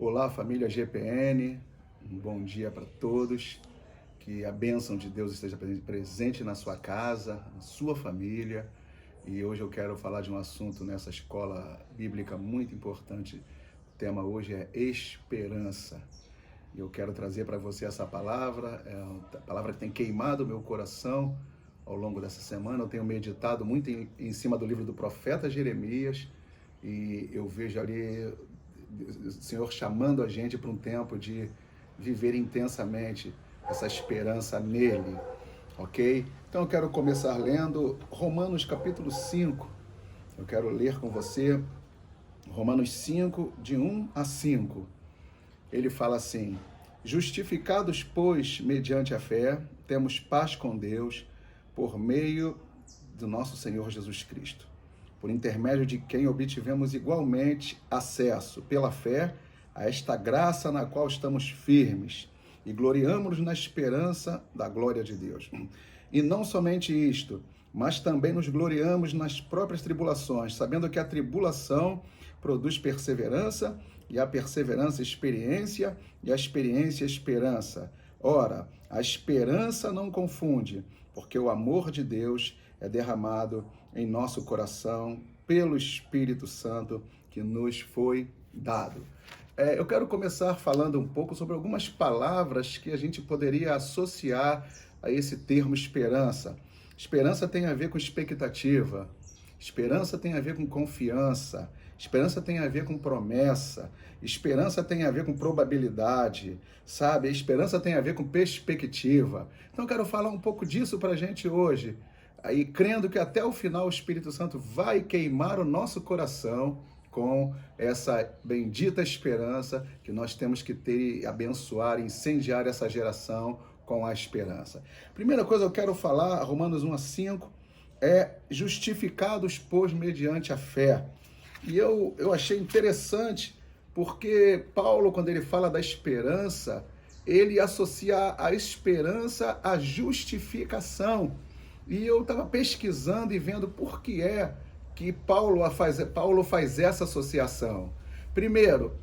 Olá, família GPN, um bom dia para todos, que a bênção de Deus esteja presente na sua casa, na sua família. E hoje eu quero falar de um assunto nessa escola bíblica muito importante. O tema hoje é esperança. E eu quero trazer para você essa palavra, a palavra que tem queimado o meu coração ao longo dessa semana. Eu tenho meditado muito em cima do livro do profeta Jeremias e eu vejo ali o Senhor chamando a gente para um tempo de viver intensamente essa esperança nele, ok? Então eu quero começar lendo Romanos capítulo 5. Eu quero ler com você Romanos 5, de 1 a 5. Ele fala assim: justificados, pois, mediante a fé, temos paz com Deus por meio do nosso Senhor Jesus Cristo, por intermédio de quem obtivemos igualmente acesso, pela fé, a esta graça na qual estamos firmes e gloriamo-nos na esperança da glória de Deus. E não somente isto, mas também nos gloriamos nas próprias tribulações, sabendo que a tribulação produz perseverança, e a perseverança experiência, e a experiência esperança. Ora, a esperança não confunde, porque o amor de Deus é derramado em nosso coração pelo Espírito Santo que nos foi dado. Eu quero começar falando um pouco sobre algumas palavras que a gente poderia associar a esse termo esperança. Esperança tem a ver com expectativa, esperança tem a ver com confiança, esperança tem a ver com promessa, esperança tem a ver com probabilidade, sabe? A esperança tem a ver com perspectiva. Então eu quero falar um pouco disso para a gente hoje, aí crendo que até o final o Espírito Santo vai queimar o nosso coração com essa bendita esperança que nós temos que ter e abençoar, incendiar essa geração com a esperança. Primeira coisa eu quero falar, Romanos 1 a 5, é justificados, pois, mediante a fé. E eu achei interessante porque Paulo, quando ele fala da esperança, ele associa a esperança à justificação. E eu estava pesquisando e vendo por que é que Paulo faz essa associação. Primeiro,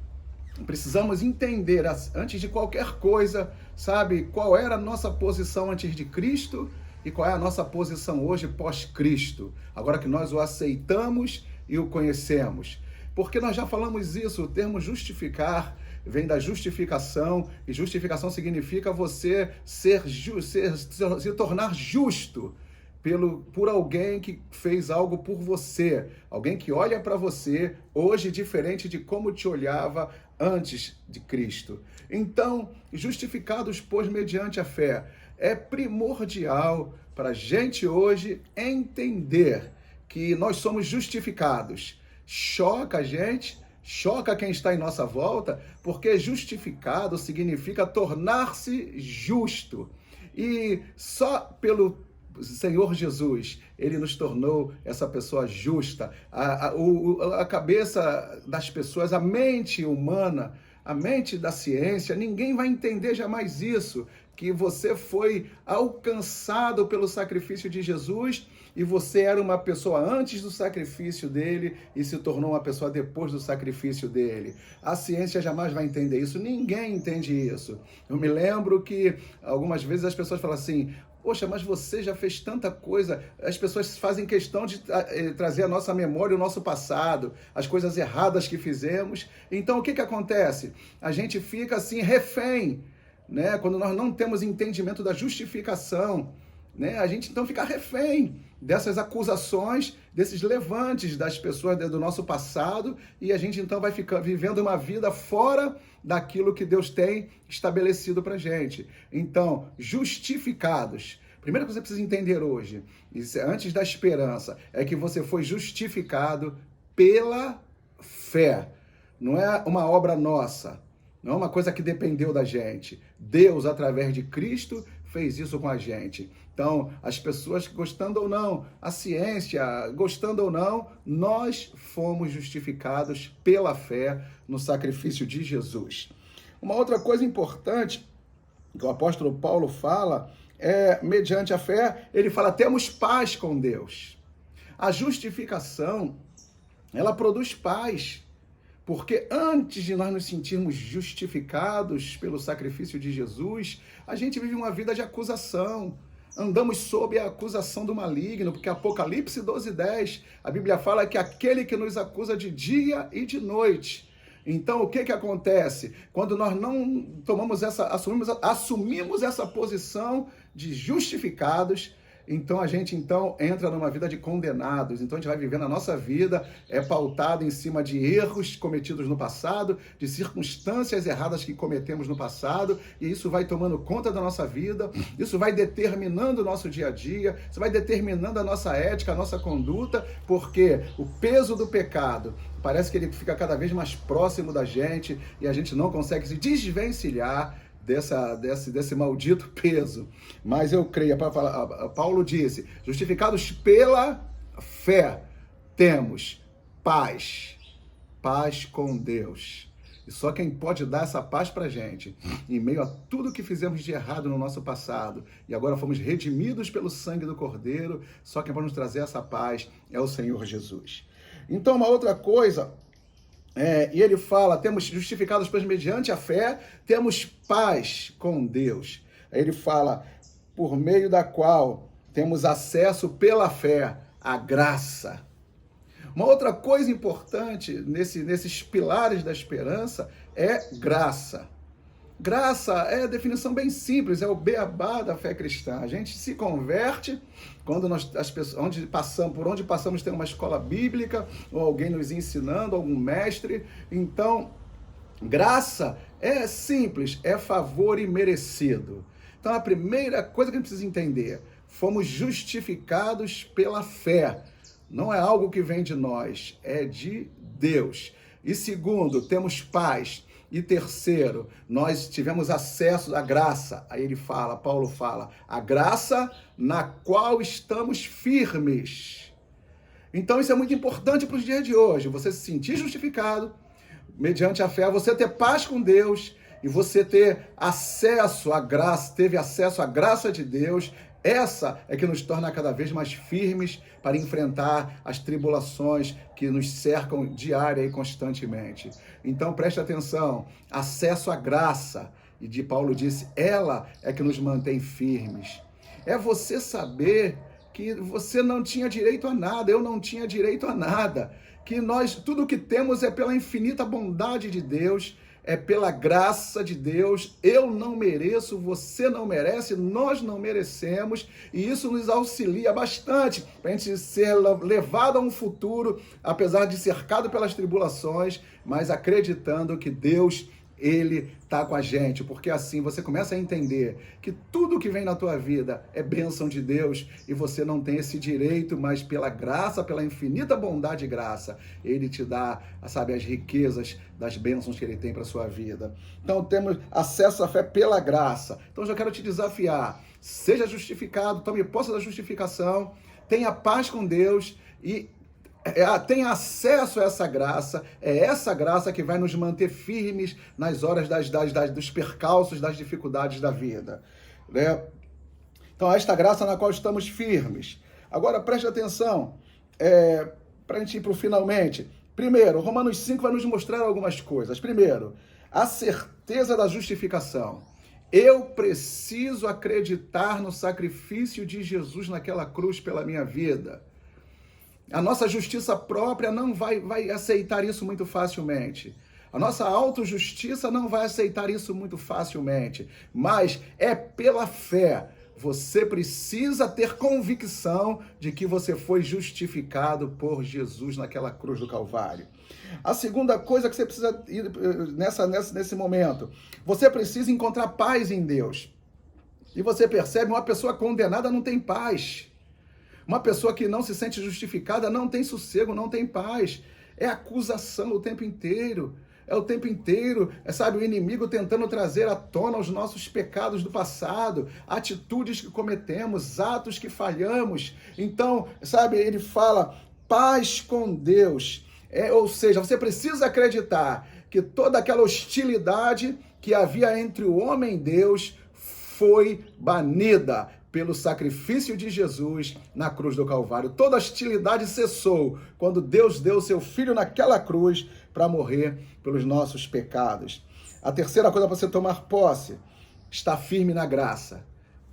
precisamos entender, antes de qualquer coisa, sabe, qual era a nossa posição antes de Cristo e qual é a nossa posição hoje pós-Cristo, agora que nós o aceitamos e o conhecemos. Porque nós já falamos isso, o termo justificar vem da justificação, e justificação significa você se tornar justo por alguém que fez algo por você, alguém que olha para você hoje diferente de como te olhava antes de Cristo. Então, justificados, pois, mediante a fé, é primordial para a gente hoje entender que nós somos justificados. Choca a gente, choca quem está em nossa volta, porque justificado significa tornar-se justo. E só pelo Senhor Jesus, ele nos tornou essa pessoa justa. A cabeça das pessoas, a mente humana, a mente da ciência, ninguém vai entender jamais isso, que você foi alcançado pelo sacrifício de Jesus e você era uma pessoa antes do sacrifício dele e se tornou uma pessoa depois do sacrifício dele. A ciência jamais vai entender isso, ninguém entende isso. Eu me lembro que algumas vezes as pessoas falam assim: poxa, mas você já fez tanta coisa. As pessoas fazem questão de trazer à nossa memória o nosso passado, as coisas erradas que fizemos. Então, o que acontece? A gente fica assim, refém, né? Quando nós não temos entendimento da justificação, né? A gente então fica refém dessas acusações, desses levantes das pessoas do nosso passado, e a gente então vai ficar vivendo uma vida fora daquilo que Deus tem estabelecido para gente. Então, justificados. Primeira coisa que você precisa entender hoje, antes da esperança, é que você foi justificado pela fé. Não é uma obra nossa, não é uma coisa que dependeu da gente. Deus, através de Cristo, fez isso com a gente. Então, as pessoas gostando ou não, a ciência gostando ou não, nós fomos justificados pela fé no sacrifício de Jesus. Uma outra coisa importante que o apóstolo Paulo fala é, mediante a fé, ele fala, temos paz com Deus. A justificação, ela produz paz. Porque antes de nós nos sentirmos justificados pelo sacrifício de Jesus, a gente vive uma vida de acusação. Andamos sob a acusação do maligno, porque Apocalipse 12:10, a Bíblia fala que aquele que nos acusa de dia e de noite. Então, o que acontece? Quando nós não tomamos assumimos essa posição de justificados, então a gente entra numa vida de condenados. Então a gente vai vivendo a nossa vida pautada em cima de erros cometidos no passado, de circunstâncias erradas que cometemos no passado, e isso vai tomando conta da nossa vida, isso vai determinando o nosso dia a dia, isso vai determinando a nossa ética, a nossa conduta, porque o peso do pecado parece que ele fica cada vez mais próximo da gente e a gente não consegue se desvencilhar desse maldito peso. Mas eu creio, Paulo disse, justificados pela fé, temos paz com Deus. E só quem pode dar essa paz pra gente, em meio a tudo que fizemos de errado no nosso passado, e agora fomos redimidos pelo sangue do Cordeiro, só quem pode nos trazer essa paz é o Senhor Jesus. Então, uma outra coisa, e ele fala, temos justificados mediante a fé, temos paz com Deus. Aí ele fala, por meio da qual temos acesso pela fé à graça. Uma outra coisa importante nesses pilares da esperança é graça. Graça é a definição bem simples, é o beabá da fé cristã. A gente se converte quando por onde passamos tem uma escola bíblica, ou alguém nos ensinando, algum mestre. Então, graça é simples, é favor imerecido. Então, a primeira coisa que a gente precisa entender, fomos justificados pela fé. Não é algo que vem de nós, é de Deus. E segundo, temos paz. E terceiro, nós tivemos acesso à graça. Aí Paulo fala, a graça na qual estamos firmes. Então isso é muito importante para os dias de hoje. Você se sentir justificado, mediante a fé, você ter paz com Deus e você ter acesso à graça, teve acesso à graça de Deus. Essa é que nos torna cada vez mais firmes para enfrentar as tribulações que nos cercam diária e constantemente. Então preste atenção, acesso à graça, e de Paulo disse, ela é que nos mantém firmes. É você saber que você não tinha direito a nada, eu não tinha direito a nada, que tudo que temos é pela infinita bondade de Deus, é pela graça de Deus, eu não mereço, você não merece, nós não merecemos, e isso nos auxilia bastante para a gente ser levado a um futuro, apesar de cercado pelas tribulações, mas acreditando que Deus, Ele está com a gente, porque assim você começa a entender que tudo que vem na tua vida é bênção de Deus e você não tem esse direito, mas pela graça, pela infinita bondade e graça, Ele te dá, sabe, as riquezas das bênçãos que Ele tem para a sua vida. Então temos acesso à fé pela graça. Então eu já quero te desafiar, seja justificado, tome posse da justificação, tenha paz com Deus e tem acesso a essa graça, é essa graça que vai nos manter firmes nas horas dos percalços, das dificuldades da vida, né? Então, esta graça na qual estamos firmes. Agora, preste atenção, para a gente ir para o finalmente. Primeiro, Romanos 5 vai nos mostrar algumas coisas. Primeiro, a certeza da justificação. Eu preciso acreditar no sacrifício de Jesus naquela cruz pela minha vida. A nossa justiça própria não vai aceitar isso muito facilmente. A nossa autojustiça não vai aceitar isso muito facilmente. Mas é pela fé. Você precisa ter convicção de que você foi justificado por Jesus naquela cruz do Calvário. A segunda coisa que você precisa ir nesse momento, você precisa encontrar paz em Deus. E você percebe, uma pessoa condenada não tem paz. Uma pessoa que não se sente justificada não tem sossego, não tem paz. É acusação o tempo inteiro. É o tempo inteiro, sabe, o inimigo tentando trazer à tona os nossos pecados do passado, atitudes que cometemos, atos que falhamos. Então, sabe, ele fala, paz com Deus. Ou seja, você precisa acreditar que toda aquela hostilidade que havia entre o homem e Deus foi banida pelo sacrifício de Jesus na cruz do Calvário. Toda hostilidade cessou quando Deus deu seu Filho naquela cruz para morrer pelos nossos pecados. A terceira coisa para você tomar posse, está firme na graça.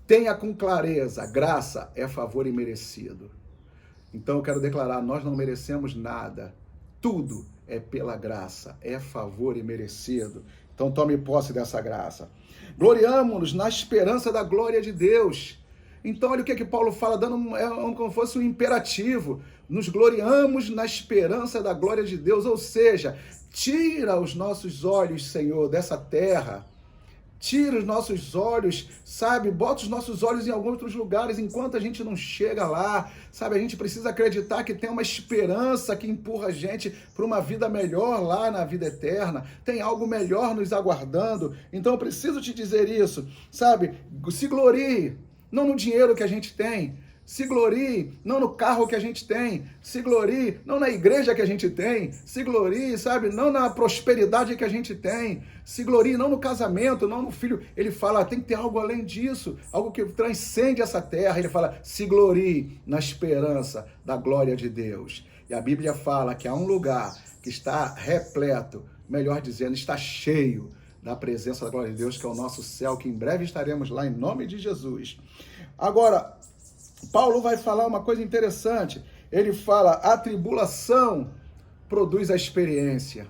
Tenha com clareza, graça é favor imerecido. Então eu quero declarar, nós não merecemos nada. Tudo é pela graça, é favor imerecido. Então tome posse dessa graça. Gloriamo-nos na esperança da glória de Deus. Então olha o que Paulo fala, dando como fosse um imperativo. Nos gloriamos na esperança da glória de Deus. Ou seja, tira os nossos olhos, Senhor, dessa terra. Tira os nossos olhos, sabe? Bota os nossos olhos em alguns outros lugares enquanto a gente não chega lá, sabe? A gente precisa acreditar que tem uma esperança que empurra a gente para uma vida melhor lá na vida eterna. Tem algo melhor nos aguardando. Então eu preciso te dizer isso, sabe? Se glorie, não no dinheiro que a gente tem. Se glorie, não no carro que a gente tem. Se glorie, não na igreja que a gente tem. Se glorie, sabe, não na prosperidade que a gente tem. Se glorie, não no casamento, não no filho. Ele fala, tem que ter algo além disso, algo que transcende essa terra. Ele fala, se glorie na esperança da glória de Deus. E a Bíblia fala que há um lugar que está repleto, melhor dizendo, está cheio da presença da glória de Deus, que é o nosso céu, que em breve estaremos lá em nome de Jesus. Agora, Paulo vai falar uma coisa interessante. Ele fala, a tribulação produz a experiência.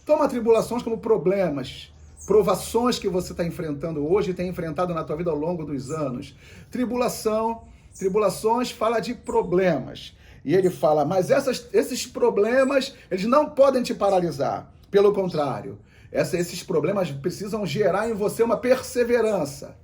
Toma tribulações como problemas, provações que você está enfrentando hoje e tem enfrentado na tua vida ao longo dos anos. Tribulações fala de problemas. E ele fala, mas esses problemas, eles não podem te paralisar. Pelo contrário, esses problemas precisam gerar em você uma perseverança.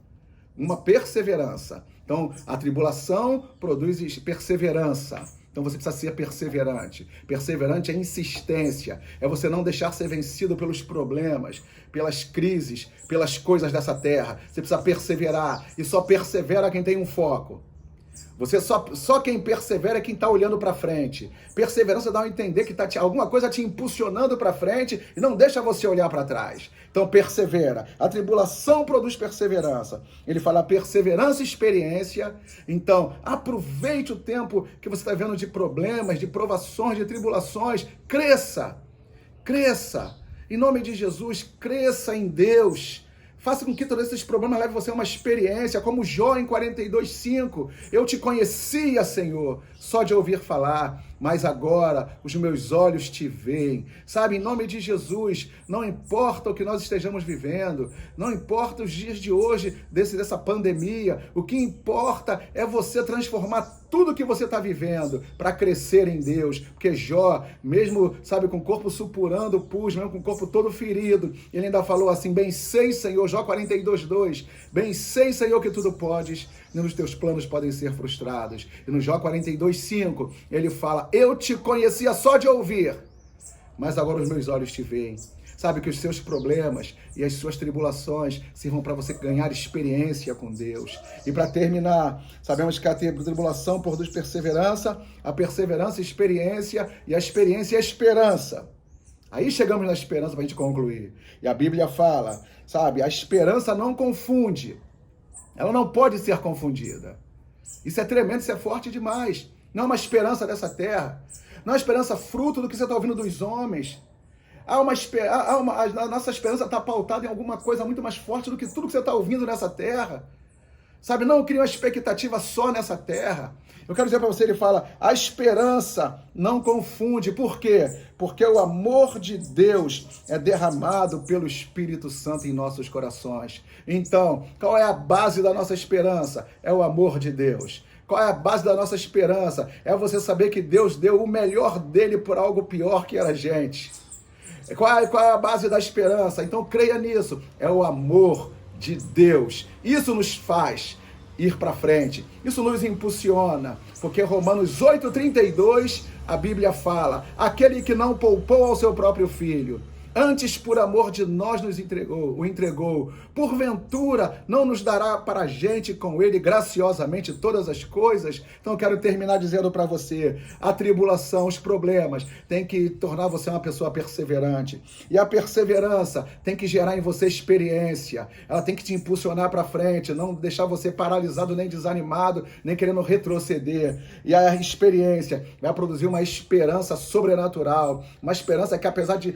Uma perseverança. Então, a tribulação produz perseverança. Então, você precisa ser perseverante. Perseverante é insistência. É você não deixar ser vencido pelos problemas, pelas crises, pelas coisas dessa terra. Você precisa perseverar. E só persevera quem tem um foco. Só quem persevera é quem está olhando para frente. Perseverança dá a entender que alguma coisa te impulsionando para frente e não deixa você olhar para trás. Então persevera. A tribulação produz perseverança. Ele fala perseverança e experiência. Então aproveite o tempo que você está vendo de problemas, de provações, de tribulações. Cresça. Cresça. Em nome de Jesus, cresça em Deus. Faça com que todos esses problemas levem você a uma experiência, como Jó em 42:5. Eu te conhecia, Senhor, só de ouvir falar, mas agora os meus olhos te veem. Sabe, em nome de Jesus, não importa o que nós estejamos vivendo, não importa os dias de hoje, dessa pandemia, o que importa é você transformar tudo que você está vivendo para crescer em Deus. Porque Jó, mesmo, sabe, com o corpo supurando pus, mesmo com o corpo todo ferido, ele ainda falou assim, bem sei, Senhor, Jó 42:2, bem sei, Senhor, que tudo podes, nem os teus planos podem ser frustrados. E no Jó 42:5, ele fala, eu te conhecia só de ouvir, mas agora os meus olhos te veem. Sabe, que os seus problemas e as suas tribulações sirvam para você ganhar experiência com Deus. E para terminar, sabemos que a tribulação produz perseverança, a perseverança experiência e a experiência esperança. Aí chegamos na esperança para a gente concluir. E a Bíblia fala, sabe, a esperança não confunde. Ela não pode ser confundida. Isso é tremendo, isso é forte demais. Não é uma esperança dessa terra. Não é uma esperança fruto do que você está ouvindo dos homens. A nossa esperança está pautada em alguma coisa muito mais forte do que tudo que você está ouvindo nessa terra. Sabe, não cria uma expectativa só nessa terra. Eu quero dizer para você, ele fala, a esperança não confunde. Por quê? Porque o amor de Deus é derramado pelo Espírito Santo em nossos corações. Então, qual é a base da nossa esperança? É o amor de Deus. Qual é a base da nossa esperança? É você saber que Deus deu o melhor dele por algo pior que era a gente. Qual é a base da esperança? Então creia nisso. É o amor de Deus. Isso nos faz ir para frente. Isso nos impulsiona. Porque Romanos 8:32, a Bíblia fala, aquele que não poupou ao seu próprio filho, Antes, por amor de nós, o entregou. Porventura, não nos dará para a gente com ele graciosamente todas as coisas? Então, eu quero terminar dizendo para você, a tribulação, os problemas, tem que tornar você uma pessoa perseverante. E a perseverança tem que gerar em você experiência. Ela tem que te impulsionar para frente, não deixar você paralisado, nem desanimado, nem querendo retroceder. E a experiência vai produzir uma esperança sobrenatural, uma esperança que, apesar de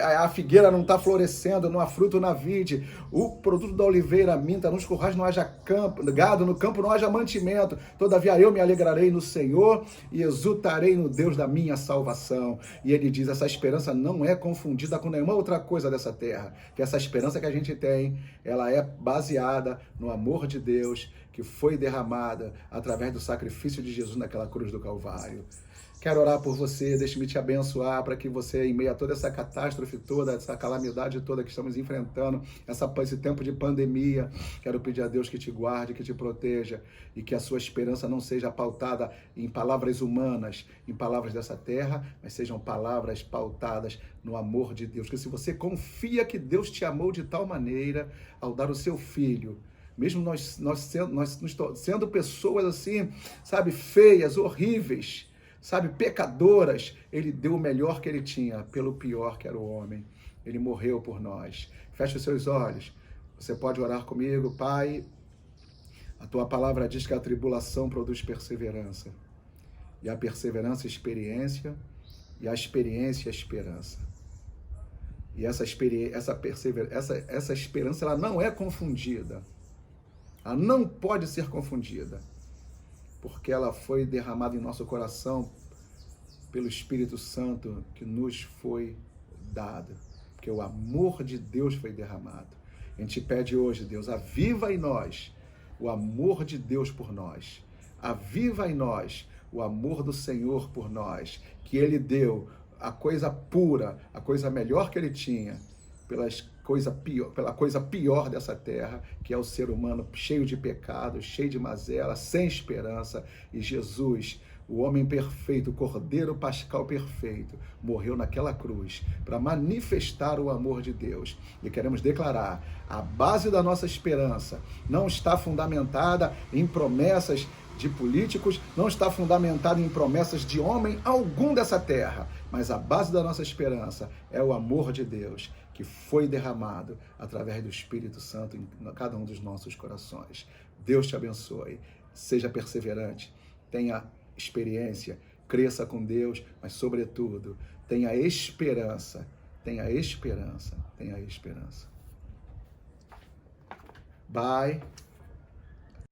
a figueira não está florescendo, não há fruto na vide, o produto da oliveira minta, nos currais não haja gado, no campo não haja mantimento, todavia eu me alegrarei no Senhor e exultarei no Deus da minha salvação. E ele diz, essa esperança não é confundida com nenhuma outra coisa dessa terra, que essa esperança que a gente tem, ela é baseada no amor de Deus, que foi derramada através do sacrifício de Jesus naquela cruz do Calvário. Quero orar por você, deixe-me te abençoar para que você, em meio a toda essa catástrofe toda, essa calamidade toda que estamos enfrentando, esse tempo de pandemia, quero pedir a Deus que te guarde, que te proteja e que a sua esperança não seja pautada em palavras humanas, em palavras dessa terra, mas sejam palavras pautadas no amor de Deus. Que se você confia que Deus te amou de tal maneira ao dar o seu filho, mesmo nós sendo pessoas assim, sabe, feias, horríveis, sabe, pecadoras, ele deu o melhor que ele tinha, pelo pior que era o homem. Ele morreu por nós. Feche os seus olhos. Você pode orar comigo. Pai, a tua palavra diz que a tribulação produz perseverança. E a perseverança, experiência. E a experiência, esperança. E essa esperança, ela não é confundida. Ela não pode ser confundida, porque ela foi derramada em nosso coração pelo Espírito Santo que nos foi dado, porque o amor de Deus foi derramado. A gente pede hoje, Deus, aviva em nós o amor de Deus por nós, aviva em nós o amor do Senhor por nós, que Ele deu a coisa pura, a coisa melhor que Ele tinha, pela coisa pior dessa terra, que é o ser humano cheio de pecado, cheio de mazela, sem esperança. E Jesus, o homem perfeito, o Cordeiro Pascal perfeito, morreu naquela cruz para manifestar o amor de Deus. E queremos declarar, a base da nossa esperança não está fundamentada em promessas de políticos, não está fundamentada em promessas de homem algum dessa terra, mas a base da nossa esperança é o amor de Deus, que foi derramado através do Espírito Santo em cada um dos nossos corações. Deus te abençoe, seja perseverante, tenha experiência, cresça com Deus, mas sobretudo, tenha esperança, tenha esperança, tenha esperança. Bye.